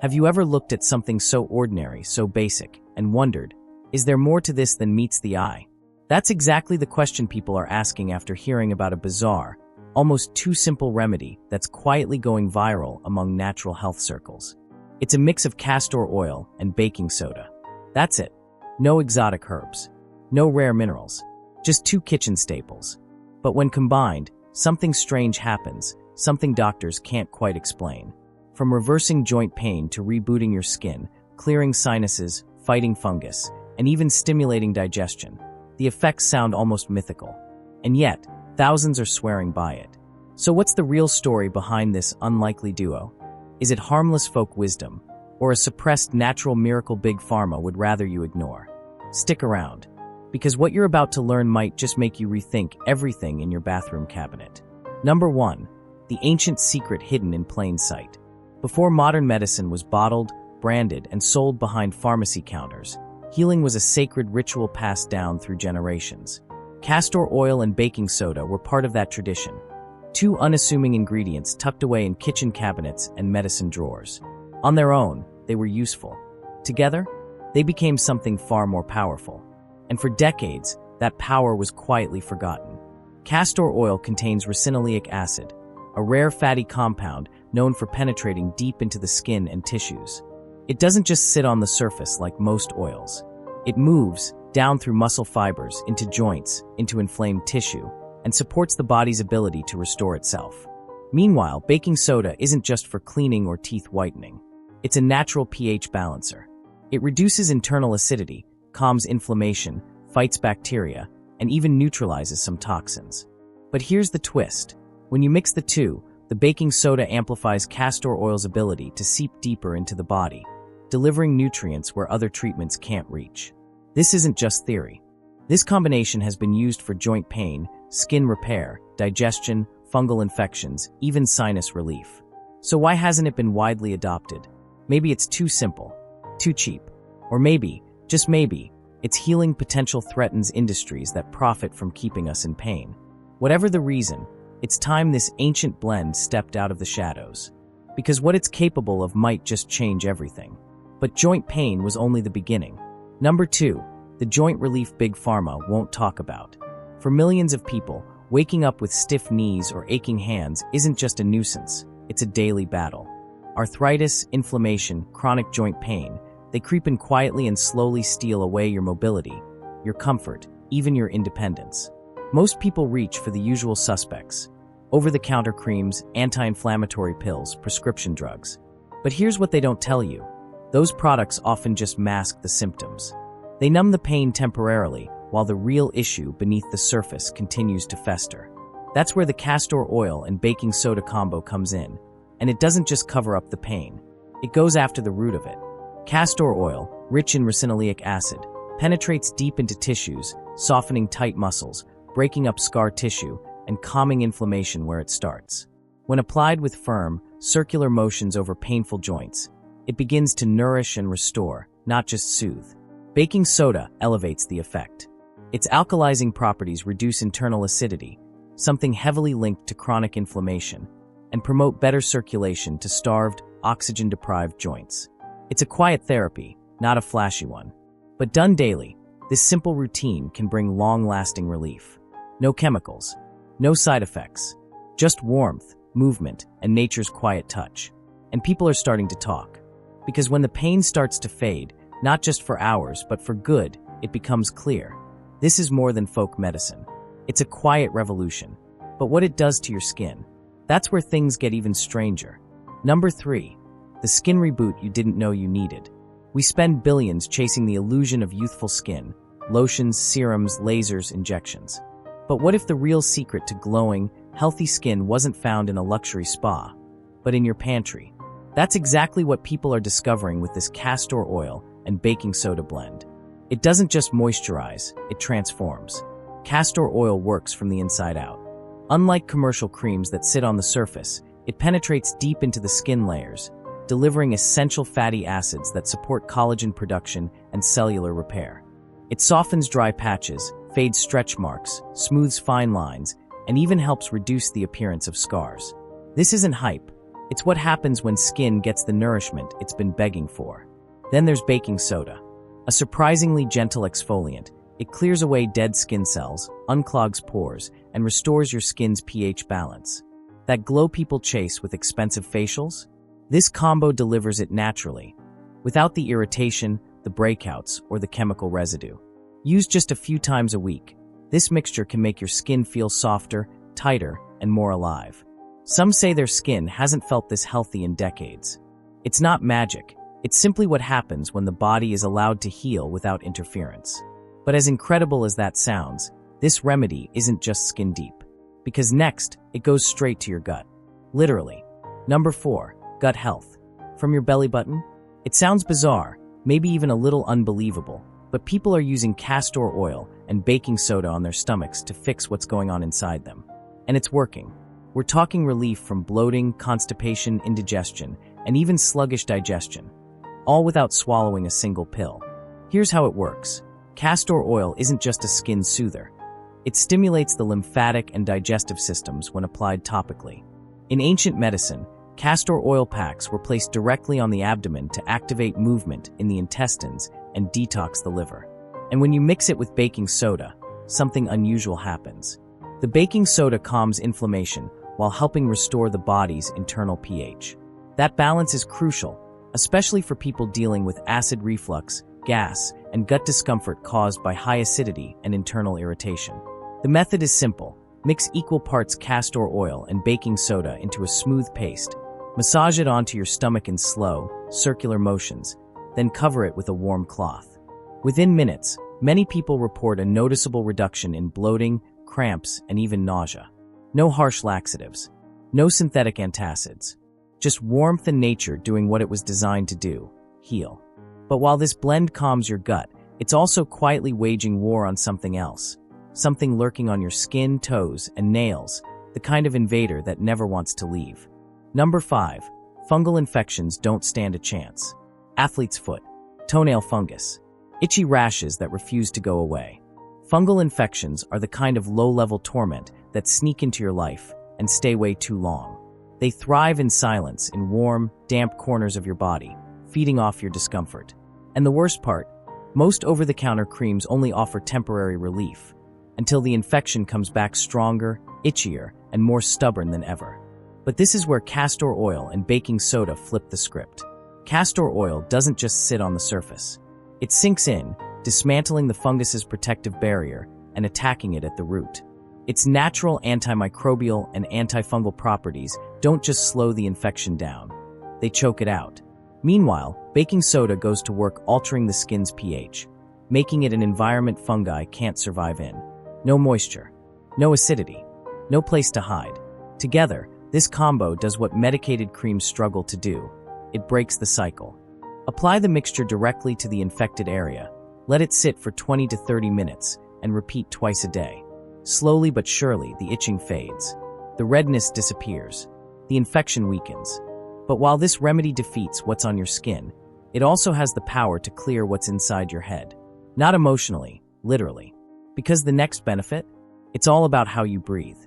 Have you ever looked at something so ordinary, so basic, and wondered, is there more to this than meets the eye? That's exactly the question people are asking after hearing about a bizarre, almost too simple remedy that's quietly going viral among natural health circles. It's a mix of castor oil and baking soda. That's it. No exotic herbs. No rare minerals. Just two kitchen staples. But when combined, something strange happens, something doctors can't quite explain. From reversing joint pain to rebooting your skin, clearing sinuses, fighting fungus, and even stimulating digestion, the effects sound almost mythical. And yet, thousands are swearing by it. So what's the real story behind this unlikely duo? Is it harmless folk wisdom, or a suppressed natural miracle Big Pharma would rather you ignore? Stick around, because what you're about to learn might just make you rethink everything in your bathroom cabinet. Number 1. The ancient secret hidden in plain sight. Before modern medicine was bottled, branded, and sold behind pharmacy counters, healing was a sacred ritual passed down through generations. Castor oil and baking soda were part of that tradition, two unassuming ingredients tucked away in kitchen cabinets and medicine drawers. On their own, they were useful. Together, they became something far more powerful. And for decades, that power was quietly forgotten. Castor oil contains ricinoleic acid, a rare fatty compound known for penetrating deep into the skin and tissues. It doesn't just sit on the surface like most oils. It moves down through muscle fibers, into joints, into inflamed tissue, and supports the body's ability to restore itself. Meanwhile, baking soda isn't just for cleaning or teeth whitening. It's a natural pH balancer. It reduces internal acidity, calms inflammation, fights bacteria, and even neutralizes some toxins. But here's the twist. When you mix the two, the baking soda amplifies castor oil's ability to seep deeper into the body, delivering nutrients where other treatments can't reach. This isn't just theory. This combination has been used for joint pain, skin repair, digestion, fungal infections, even sinus relief. So why hasn't it been widely adopted? Maybe it's too simple, too cheap, or maybe, just maybe, its healing potential threatens industries that profit from keeping us in pain. Whatever the reason, it's time this ancient blend stepped out of the shadows. Because what it's capable of might just change everything. But joint pain was only the beginning. Number 2, the joint relief Big Pharma won't talk about. For millions of people, waking up with stiff knees or aching hands isn't just a nuisance, it's a daily battle. Arthritis, inflammation, chronic joint pain, they creep in quietly and slowly steal away your mobility, your comfort, even your independence. Most people reach for the usual suspects: over-the-counter creams, anti-inflammatory pills, prescription drugs. But here's what they don't tell you. Those products often just mask the symptoms. They numb the pain temporarily, while the real issue beneath the surface continues to fester. That's where the castor oil and baking soda combo comes in. And it doesn't just cover up the pain. It goes after the root of it. Castor oil, rich in ricinoleic acid, penetrates deep into tissues, softening tight muscles, breaking up scar tissue, and calming inflammation where it starts. When applied with firm, circular motions over painful joints, it begins to nourish and restore, not just soothe. Baking soda elevates the effect. Its alkalizing properties reduce internal acidity, something heavily linked to chronic inflammation, and promote better circulation to starved, oxygen-deprived joints. It's a quiet therapy, not a flashy one. But done daily, this simple routine can bring long-lasting relief. No chemicals, no side effects, just warmth, movement, and nature's quiet touch. And people are starting to talk. Because when the pain starts to fade, not just for hours, but for good, it becomes clear. This is more than folk medicine. It's a quiet revolution. But what it does to your skin, that's where things get even stranger. Number 3, the skin reboot you didn't know you needed. We spend billions chasing the illusion of youthful skin, lotions, serums, lasers, injections. But what if the real secret to glowing, healthy skin wasn't found in a luxury spa, but in your pantry? That's exactly what people are discovering with this castor oil and baking soda blend. It doesn't just moisturize, it transforms. Castor oil works from the inside out. Unlike commercial creams that sit on the surface, it penetrates deep into the skin layers, delivering essential fatty acids that support collagen production and cellular repair. It softens dry patches, fades stretch marks, smooths fine lines, and even helps reduce the appearance of scars. This isn't hype, It's what happens when skin gets the nourishment it's been begging for. Then there's baking soda, a surprisingly gentle exfoliant. It clears away dead skin cells, unclogs pores, and restores your skin's pH balance. That glow people chase with expensive facials? This combo delivers it naturally, without the irritation, the breakouts, or the chemical residue. Used just a few times a week, this mixture can make your skin feel softer, tighter, and more alive. Some say their skin hasn't felt this healthy in decades. It's not magic. It's simply what happens when the body is allowed to heal without interference. But as incredible as that sounds, this remedy isn't just skin deep. Because next, it goes straight to your gut. Literally. Number 4, gut health. From your belly button? It sounds bizarre, maybe even a little unbelievable, but people are using castor oil and baking soda on their stomachs to fix what's going on inside them. And it's working. We're talking relief from bloating, constipation, indigestion, and even sluggish digestion, all without swallowing a single pill. Here's how it works. Castor oil isn't just a skin soother. It stimulates the lymphatic and digestive systems when applied topically. In ancient medicine, castor oil packs were placed directly on the abdomen to activate movement in the intestines and detox the liver. And when you mix it with baking soda, something unusual happens. The baking soda calms inflammation while helping restore the body's internal pH. That balance is crucial, especially for people dealing with acid reflux, gas, and gut discomfort caused by high acidity and internal irritation. The method is simple. Mix equal parts castor oil and baking soda into a smooth paste. Massage it onto your stomach in slow, circular motions, then cover it with a warm cloth. Within minutes, many people report a noticeable reduction in bloating, cramps, and even nausea. No harsh laxatives. No synthetic antacids. Just warmth and nature doing what it was designed to do, heal. But while this blend calms your gut, it's also quietly waging war on something else. Something lurking on your skin, toes, and nails, the kind of invader that never wants to leave. Number 5. Fungal infections don't stand a chance. Athlete's foot. Toenail fungus. Itchy rashes that refuse to go away. Fungal infections are the kind of low-level torment that sneak into your life and stay way too long. They thrive in silence in warm, damp corners of your body, feeding off your discomfort. And the worst part, most over-the-counter creams only offer temporary relief, until the infection comes back stronger, itchier, and more stubborn than ever. But this is where castor oil and baking soda flip the script. Castor oil doesn't just sit on the surface. It sinks in, dismantling the fungus's protective barrier and attacking it at the root. Its natural antimicrobial and antifungal properties don't just slow the infection down, they choke it out. Meanwhile, baking soda goes to work altering the skin's pH, making it an environment fungi can't survive in. No moisture, no acidity, no place to hide. Together, this combo does what medicated creams struggle to do. It breaks the cycle. Apply the mixture directly to the infected area. Let it sit for 20 to 30 minutes and repeat twice a day. Slowly but surely, the itching fades. The redness disappears. The infection weakens. But while this remedy defeats what's on your skin, it also has the power to clear what's inside your head. Not emotionally, literally. Because the next benefit? It's all about how you breathe.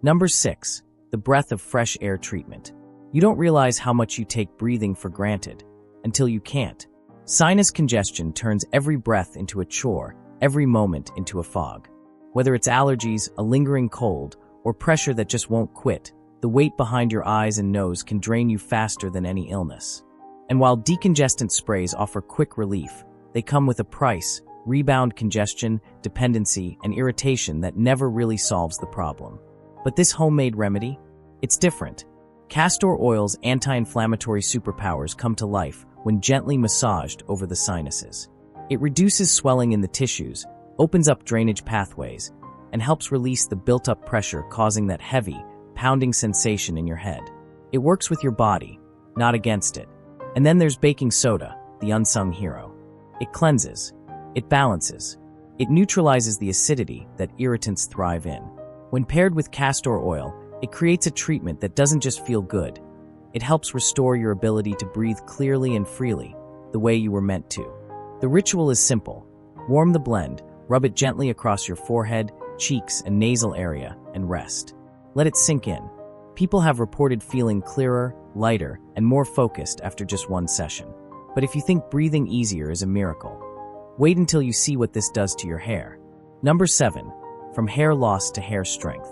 Number 6. The breath of fresh air treatment. You don't realize how much you take breathing for granted until you can't. Sinus congestion turns every breath into a chore, every moment into a fog. Whether it's allergies, a lingering cold, or pressure that just won't quit, the weight behind your eyes and nose can drain you faster than any illness. And while decongestant sprays offer quick relief, they come with a price: rebound congestion, dependency, and irritation that never really solves the problem. But this homemade remedy? It's different. Castor oil's anti-inflammatory superpowers come to life when gently massaged over the sinuses. It reduces swelling in the tissues, opens up drainage pathways, and helps release the built-up pressure causing that heavy, pounding sensation in your head. It works with your body, not against it. And then there's baking soda, the unsung hero. It cleanses. It balances. It neutralizes the acidity that irritants thrive in. When paired with castor oil, it creates a treatment that doesn't just feel good. It helps restore your ability to breathe clearly and freely, the way you were meant to. The ritual is simple. Warm the blend, rub it gently across your forehead, cheeks, and nasal area, and rest. Let it sink in. People have reported feeling clearer, lighter, and more focused after just one session. But if you think breathing easier is a miracle, wait until you see what this does to your hair. Number 7. From hair loss to hair strength.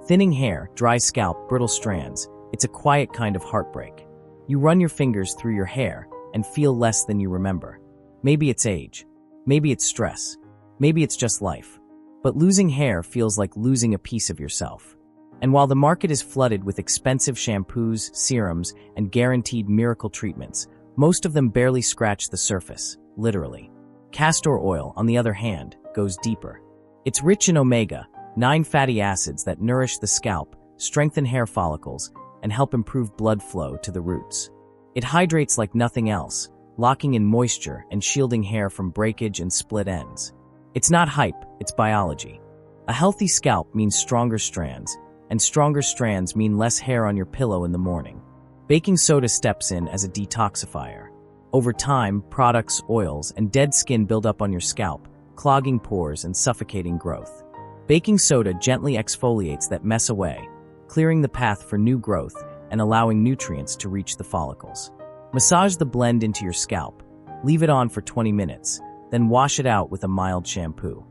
Thinning hair, dry scalp, brittle strands. It's a quiet kind of heartbreak. You run your fingers through your hair and feel less than you remember. Maybe it's age. Maybe it's stress. Maybe it's just life. But losing hair feels like losing a piece of yourself. And while the market is flooded with expensive shampoos, serums, and guaranteed miracle treatments, most of them barely scratch the surface, literally. Castor oil, on the other hand, goes deeper. It's rich in omega-9 fatty acids that nourish the scalp, strengthen hair follicles, and help improve blood flow to the roots. It hydrates like nothing else, locking in moisture and shielding hair from breakage and split ends. It's not hype, it's biology. A healthy scalp means stronger strands, and stronger strands mean less hair on your pillow in the morning. Baking soda steps in as a detoxifier. Over time, products, oils, and dead skin build up on your scalp, clogging pores and suffocating growth. Baking soda gently exfoliates that mess away, clearing the path for new growth and allowing nutrients to reach the follicles. Massage the blend into your scalp, leave it on for 20 minutes, then wash it out with a mild shampoo.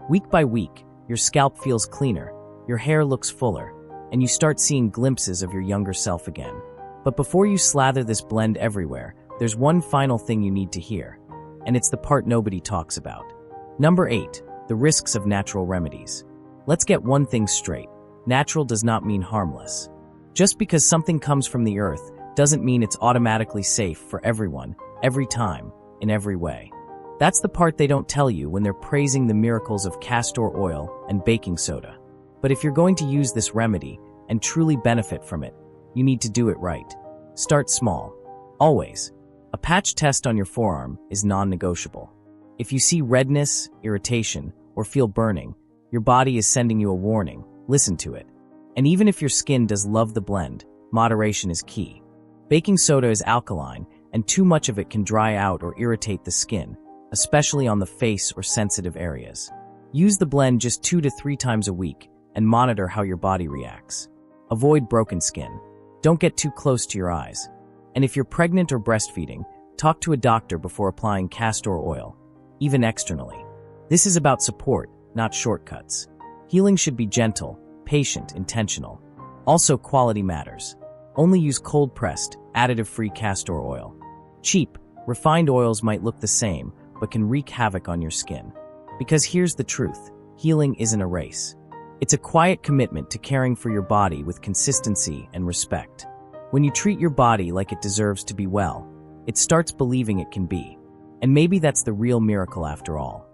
Week by week, your scalp feels cleaner, your hair looks fuller, and you start seeing glimpses of your younger self again. But before you slather this blend everywhere, there's one final thing you need to hear, and it's the part nobody talks about. Number 8. The risks of natural remedies. Let's get one thing straight. Natural does not mean harmless. Just because something comes from the earth doesn't mean it's automatically safe for everyone, every time, in every way. That's the part they don't tell you when they're praising the miracles of castor oil and baking soda. But if you're going to use this remedy and truly benefit from it, you need to do it right. Start small. Always. A patch test on your forearm is non-negotiable. If you see redness, irritation, or feel burning, your body is sending you a warning. Listen to it. And even if your skin does love the blend, moderation is key. Baking soda is alkaline, and too much of it can dry out or irritate the skin, especially on the face or sensitive areas. Use the blend just 2 to 3 times a week and monitor how your body reacts. Avoid broken skin. Don't get too close to your eyes. And if you're pregnant or breastfeeding, talk to a doctor before applying castor oil, even externally. This is about support, not shortcuts. Healing should be gentle, patient, intentional. Also, quality matters. Only use cold-pressed, additive-free castor oil. Cheap, refined oils might look the same, but can wreak havoc on your skin. Because here's the truth, healing isn't a race. It's a quiet commitment to caring for your body with consistency and respect. When you treat your body like it deserves to be well, it starts believing it can be. And maybe that's the real miracle after all.